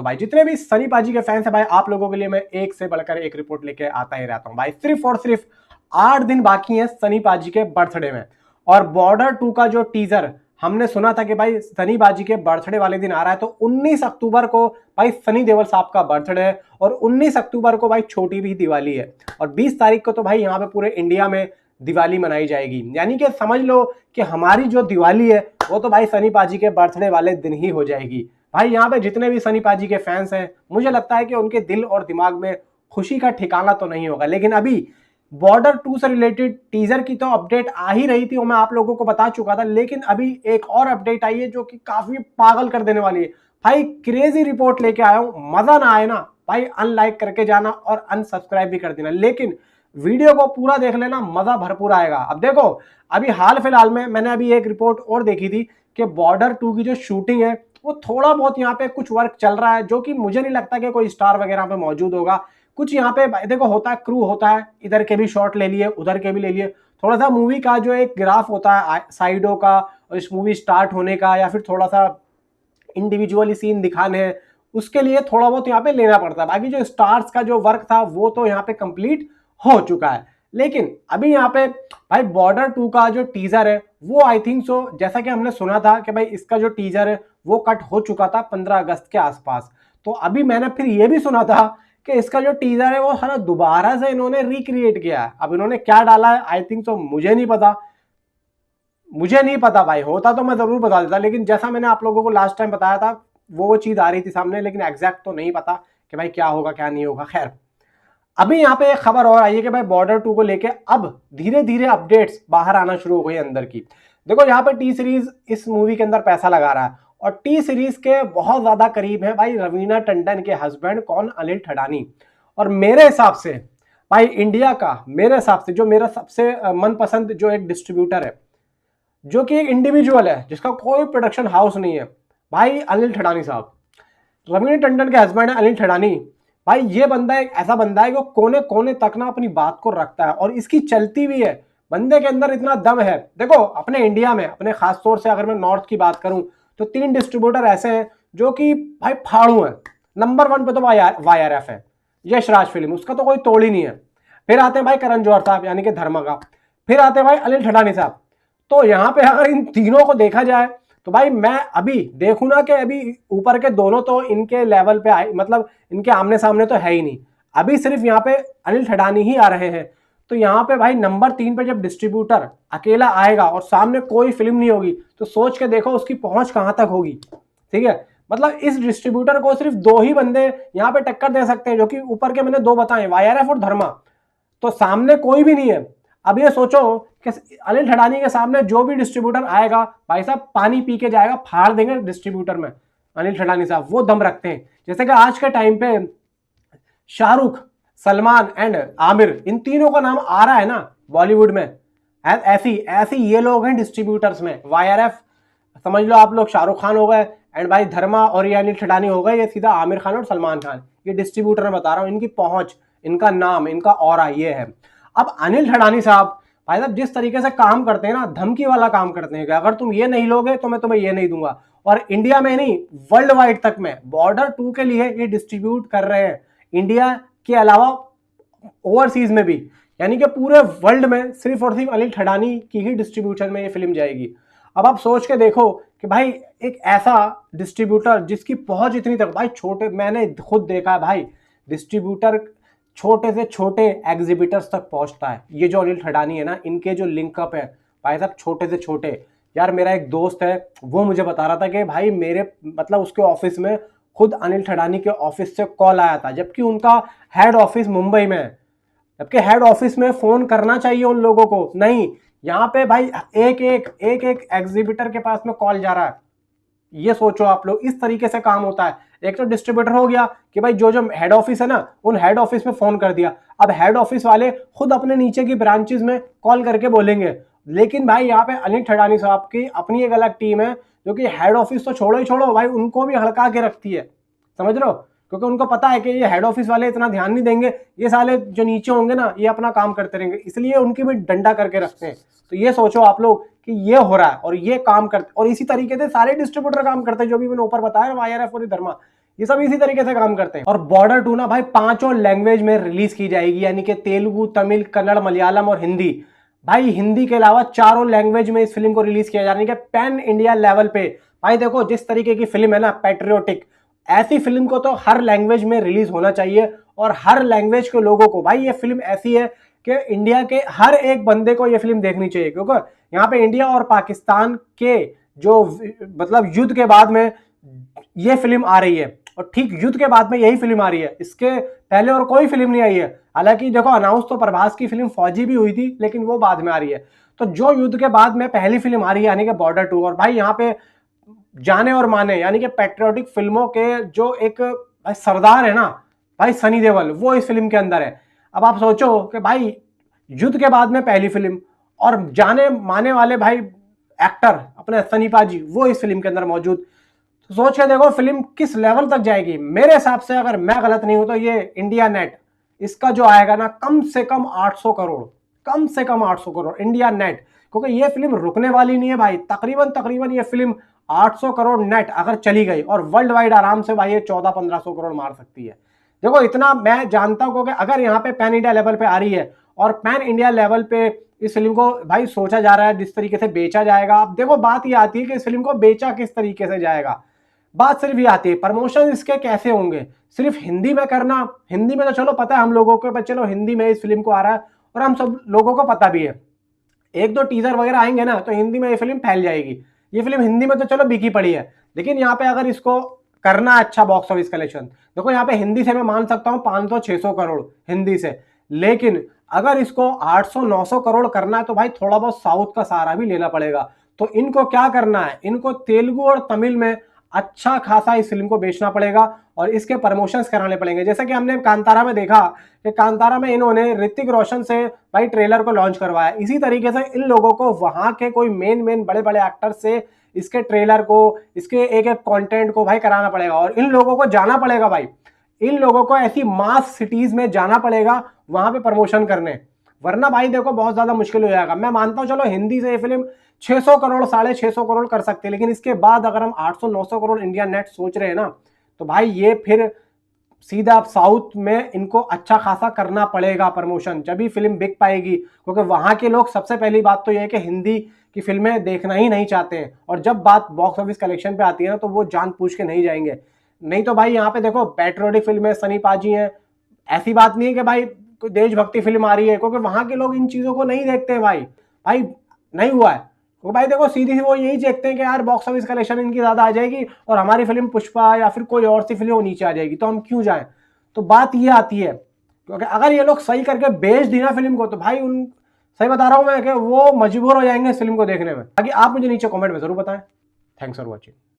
तो भाई जितने भी सनी पाजी के फैंस हैं भाई, आप लोगों के लिए मैं एक से बढ़कर एक रिपोर्ट लेके आता ही रहता हूं भाई। सिर्फ और सिर्फ 8 दिन बाकी हैं सनी पाजी के बर्थडे में, और बॉर्डर 2 का जो टीजर हमने सुना था कि भाई सनी पाजी के बर्थडे वाले दिन आ रहा है, तो 19 अक्टूबर को भाई सनी देओल साहब का बर्थडे है, और 19 अक्टूबर को भाई छोटी भी दिवाली है, और 20 तारीख को तो भाई यहाँ पे पूरे इंडिया में दिवाली मनाई जाएगी। यानी कि समझ लो कि हमारी जो दिवाली है वो तो भाई सनी पाजी के बर्थडे वाले दिन ही हो जाएगी। भाई यहाँ पे जितने भी सनी पाजी के फैंस हैं, मुझे लगता है कि उनके दिल और दिमाग में खुशी का ठिकाना तो नहीं होगा। लेकिन अभी बॉर्डर 2 से रिलेटेड टीजर की तो अपडेट आ ही रही थी, वो मैं आप लोगों को बता चुका था, लेकिन अभी एक और अपडेट आई है जो कि काफी पागल कर देने वाली है। भाई क्रेजी रिपोर्ट लेके आया हूं, मजा ना आए ना भाई अनलाइक करके जाना और अनसब्सक्राइब भी कर देना, लेकिन वीडियो को पूरा देख लेना, मजा भरपूर आएगा। अब देखो, अभी हाल फिलहाल में मैंने अभी एक रिपोर्ट और देखी थी कि बॉर्डर 2 की जो शूटिंग है वो थोड़ा बहुत यहाँ पे कुछ वर्क चल रहा है, जो कि मुझे नहीं लगता कि कोई स्टार वगैरह पे मौजूद होगा। कुछ यहाँ पे देखो होता है, क्रू होता है, इधर के भी शॉट ले लिए, उधर के भी ले लिए, थोड़ा सा मूवी का जो एक ग्राफ होता है साइडों का, और इस मूवी स्टार्ट होने का, या फिर थोड़ा सा इंडिविजुअली सीन दिखाने हैं, उसके लिए थोड़ा बहुत यहाँ पे लेना पड़ता है। बाकी जो स्टार्स का जो वर्क था वो तो यहाँ पे कंप्लीट हो चुका है। लेकिन अभी यहाँ पे भाई बॉर्डर 2 का जो टीजर है वो आई थिंक सो, जैसा कि हमने सुना था कि भाई इसका जो टीजर है वो कट हो चुका था 15 अगस्त के आसपास, तो अभी मैंने फिर ये भी सुना था कि इसका जो टीजर है वो सारा दोबारा से इन्होंने रिक्रिएट किया है। अब इन्होंने क्या डाला है आई थिंक सो मुझे नहीं पता भाई, होता तो मैं जरूर बता देता, लेकिन जैसा मैंने आप लोगों को लास्ट टाइम बताया था वो चीज आ रही थी सामने, लेकिन एग्जैक्ट तो नहीं पता कि भाई क्या होगा क्या नहीं होगा। खैर, अभी यहाँ पे एक खबर और आई है कि भाई बॉर्डर 2 को लेके अब धीरे धीरे अपडेट्स बाहर आना शुरू हो गई अंदर की। देखो यहाँ पे टी सीरीज इस मूवी के अंदर पैसा लगा रहा है, और टी सीरीज के बहुत ज्यादा करीब है भाई रवीना टंडन के हस्बैंड कौन, अनिल ठडानी। और मेरे हिसाब से भाई इंडिया का, मेरे हिसाब से जो मेरा सबसे मनपसंद जो एक डिस्ट्रीब्यूटर है, जो कि एक इंडिविजुअल है जिसका कोई प्रोडक्शन हाउस नहीं है, भाई अनिल ठडानी साहब। रवीना टंडन के हस्बैंड है अनिल ठडानी। भाई ये बंदा एक ऐसा बंदा है जो कोने कोने तक ना अपनी बात को रखता है, और इसकी चलती भी है। बंदे के अंदर इतना दम है। देखो अपने इंडिया में, अपने खास तौर से अगर मैं नॉर्थ की बात करूं, तो 3 डिस्ट्रीब्यूटर ऐसे हैं जो कि भाई फाड़ू है। नंबर 1 पे तो YRF है, यश राज फिल्म, उसका तो कोई तोड़ ही नहीं है। फिर आते हैं भाई करण जौहर साहब यानी कि धर्मा का, फिर आते हैं भाई अनिल ठडानी साहब। तो यहाँ पे अगर इन तीनों को देखा जाए तो भाई मैं अभी देखूं ना कि अभी ऊपर के दोनों तो इनके लेवल पे आए, मतलब इनके आमने सामने तो है ही नहीं, अभी सिर्फ यहाँ पे अनिल ठडानी ही आ रहे हैं। तो यहाँ पे भाई नंबर 3 पे जब डिस्ट्रीब्यूटर अकेला आएगा और सामने कोई फिल्म नहीं होगी, तो सोच के देखो उसकी पहुंच कहां तक होगी। ठीक है, मतलब इस डिस्ट्रीब्यूटर को सिर्फ 2 ही बंदे यहाँ पे टक्कर दे सकते हैं, जो कि ऊपर के मैंने 2 बताए, YRF और धर्मा। तो सामने कोई भी नहीं है। अब ये सोचो कि अनिल ठडानी के सामने जो भी डिस्ट्रीब्यूटर आएगा भाई साहब पानी पी के जाएगा, फाड़ देंगे डिस्ट्रीब्यूटर में। अनिल ठडानी साहब वो दम रखते हैं। जैसे कि आज के टाइम पे शाहरुख, सलमान एंड आमिर, इन तीनों का नाम आ रहा है ना बॉलीवुड में, ऐसी ये लोग हैं डिस्ट्रीब्यूटर्स में। YRF समझ लो आप लोग शाहरुख खान हो गए, एंड भाई धर्मा और ये अनिल ठडानी हो गए, ये सीधा आमिर खान और सलमान खान। ये डिस्ट्रीब्यूटर में बता रहा हूं, इनकी पहुंच, इनका नाम, इनका ऑरा ये है। अब अनिल ठडानी साहब भाई साहब जिस तरीके से काम करते हैं ना, धमकी वाला काम करते हैं कि अगर तुम ये नहीं लोगे तो मैं तुम्हें ये नहीं दूंगा। और इंडिया में नहीं, वर्ल्ड वाइड तक में बॉर्डर 2 के लिए ये डिस्ट्रीब्यूट कर रहे हैं, इंडिया के अलावा ओवरसीज में भी, यानी कि पूरे वर्ल्ड में सिर्फ और सिर्फ अनिल ठडानी की ही डिस्ट्रीब्यूशन में ये फिल्म जाएगी। अब आप सोच के देखो कि भाई एक ऐसा डिस्ट्रीब्यूटर जिसकी पहुंच इतनी तक, भाई छोटे, मैंने खुद देखा है भाई, डिस्ट्रीब्यूटर छोटे से छोटे एग्जिबिटर्स तक पहुंचता है। ये जो अनिल ठडानी है ना, इनके जो लिंकअप है भाई साहब छोटे से छोटे। यार मेरा एक दोस्त है, वो मुझे बता रहा था कि भाई मेरे मतलब उसके ऑफिस में खुद अनिल ठडानी के ऑफिस से कॉल आया था, जबकि उनका हेड ऑफिस मुंबई में है। जबकि हेड ऑफिस में फोन करना चाहिए उन लोगों को, नहीं, यहाँ पे भाई एक एक एग्जिबिटर के पास में कॉल जा रहा है। ये सोचो आप लोग, इस तरीके से काम होता है। एक तो डिस्ट्रीब्यूटर हो गया कि भाई जो जो हेड ऑफिस है ना, उन हेड ऑफिस में फोन कर दिया। अब हेड ऑफिस वाले खुद अपने नीचे की ब्रांचेस में कॉल करके बोलेंगे। लेकिन भाई यहाँ पे अनिल ठडानी साहब की अपनी एक अलग टीम है, जो कि हेड ऑफिस तो छोड़ो ही छोड़ो भाई, उनको भी हड़का के रखती है। समझ रहे हो, क्योंकि उनको पता है कि ये हेड ऑफिस वाले इतना ध्यान नहीं देंगे, ये साले जो नीचे होंगे ना ये अपना काम करते रहेंगे, इसलिए उनकी भी डंडा करके रखते हैं। तो ये सोचो आप लोग कि ये हो रहा है और ये काम करते, और इसी तरीके से सारे डिस्ट्रीब्यूटर काम करते हैं जो भी मैंने ऊपर बताया, YRF और धर्मा, ये सब इसी तरीके से काम करते हैं। और बॉर्डर 2 ना भाई 5 लैंग्वेज में रिलीज की जाएगी, यानी कि तेलुगु, तमिल, कन्नड़, मलयालम और हिंदी। भाई हिंदी के अलावा 4 लैंग्वेज में इस फिल्म को रिलीज किया जा रहा है, पैन इंडिया लेवल पे। भाई देखो जिस तरीके की फिल्म है ना, पैट्रियोटिक, ऐसी फिल्म को तो हर लैंग्वेज में रिलीज होना चाहिए और हर लैंग्वेज के लोगों को। भाई ये फिल्म ऐसी है कि इंडिया के हर एक बंदे को ये फिल्म देखनी चाहिए, क्योंकि यहाँ पे इंडिया और पाकिस्तान के जो मतलब युद्ध के बाद में ये फिल्म आ रही है, और ठीक युद्ध के बाद में यही फिल्म आ रही है, इसके पहले और कोई फिल्म नहीं आई है। हालांकि देखो अनाउंस तो प्रभास की फिल्म फौजी भी हुई थी, लेकिन वो बाद में आ रही है। तो जो युद्ध के बाद में पहली फिल्म आ रही है, यानी कि बॉर्डर 2। और भाई यहाँ पे जाने और माने, यानी कि पैट्रियोटिक फिल्मों के जो एक भाई सरदार है ना भाई, सनी देओल, वो इस फिल्म के अंदर है। अब आप सोचो कि भाई युद्ध के बाद में पहली फिल्म, और जाने माने वाले भाई एक्टर अपने सनी पाजी, वो इस फिल्म के अंदर मौजूद। तो सोच के देखो फिल्म किस लेवल तक जाएगी। मेरे हिसाब से अगर मैं गलत नहीं हूं तो ये इंडिया नेट इसका जो आएगा ना, कम से कम 800 करोड़, कम से कम 800 करोड़ इंडिया नेट, क्योंकि ये फिल्म रुकने वाली नहीं है भाई। तकरीबन ये फिल्म 800 करोड़ नेट अगर चली गई, और वर्ल्ड वाइड आराम से भाई ये 1400-1500 करोड़ मार सकती है। देखो इतना मैं जानता हूं कि अगर यहाँ पे पैन इंडिया लेवल पे आ रही है, और पैन इंडिया लेवल पे इस फिल्म को भाई सोचा जा रहा है जिस तरीके से बेचा जाएगा। अब देखो बात ये आती है कि इस फिल्म को बेचा किस तरीके से जाएगा। बात सिर्फ ये आती है प्रमोशन इसके कैसे होंगे। सिर्फ हिंदी में करना, हिंदी में तो चलो पता है हम लोगों को, चलो हिंदी में इस फिल्म को आ रहा है और हम सब लोगों को पता भी है। एक दो टीजर वगैरह आएंगे ना तो हिंदी में ये फिल्म फैल जाएगी। ये फिल्म हिंदी में तो चलो बिकी पड़ी है, लेकिन यहाँ पे अगर इसको करना अच्छा बॉक्स ऑफिस कलेक्शन, देखो यहाँ पे हिंदी से मैं मान सकता हूँ 500-600 करोड़ हिंदी से, लेकिन अगर इसको 800-900 करोड़ करना है तो भाई थोड़ा बहुत साउथ का सहारा भी लेना पड़ेगा। तो इनको क्या करना है, इनको तेलुगु और तमिल में अच्छा खासा इस फिल्म को बेचना पड़ेगा और इसके प्रमोशंस कराने पड़ेंगे। जैसे कि हमने कांतारा में देखा कि कांतारा में इन्होंने ऋतिक रोशन से भाई ट्रेलर को लॉन्च करवाया, इसी तरीके से इन लोगों को वहां के कोई मेन बड़े बड़े एक्टर से इसके ट्रेलर को, इसके एक एक कंटेंट को भाई कराना पड़ेगा। और इन लोगों को जाना पड़ेगा भाई, इन लोगों को ऐसी मास सिटीज में जाना पड़ेगा वहां पे प्रमोशन करने, वरना भाई देखो बहुत ज्यादा मुश्किल हो जाएगा। मैं मानता हूं चलो हिंदी से ये फिल्म 600 करोड़ 650 करोड़ कर सकते हैं, लेकिन इसके बाद अगर हम 800-900 करोड़ इंडिया नेट सोच रहे हैं ना, तो भाई ये फिर सीधा आप साउथ में इनको अच्छा खासा करना पड़ेगा प्रमोशन, जब ही फिल्म बिक पाएगी। क्योंकि वहां के लोग सबसे पहली बात तो ये है कि हिंदी की फिल्में देखना ही नहीं चाहते हैं, और जब बात बॉक्स ऑफिस कलेक्शन पे आती है ना तो वो जान पूछ के नहीं जाएंगे। नहीं तो भाई यहाँ पे देखो पैट्रियोटिक फिल्म है, सनी पाजी है, ऐसी बात नहीं है कि भाई कोई देशभक्ति फिल्म आ रही है, क्योंकि वहां के लोग इन चीजों को नहीं देखते हैं भाई। भाई नहीं हुआ है तो भाई देखो सीधी सी वो यही देखते हैं कि यार बॉक्स ऑफिस कलेक्शन इनकी ज्यादा आ जाएगी और हमारी फिल्म पुष्पा या फिर कोई और सी फिल्म वो नीचे आ जाएगी, तो हम क्यों जाएं। तो बात ये आती है, क्योंकि अगर ये लोग सही करके बेच दी ना फिल्म को, तो भाई उन सही बता रहा हूं मैं कि वो मजबूर हो जाएंगे इस फिल्म को देखने में। बाकी आप मुझे नीचे कमेंट में जरूर बताएं। Thanks for watching.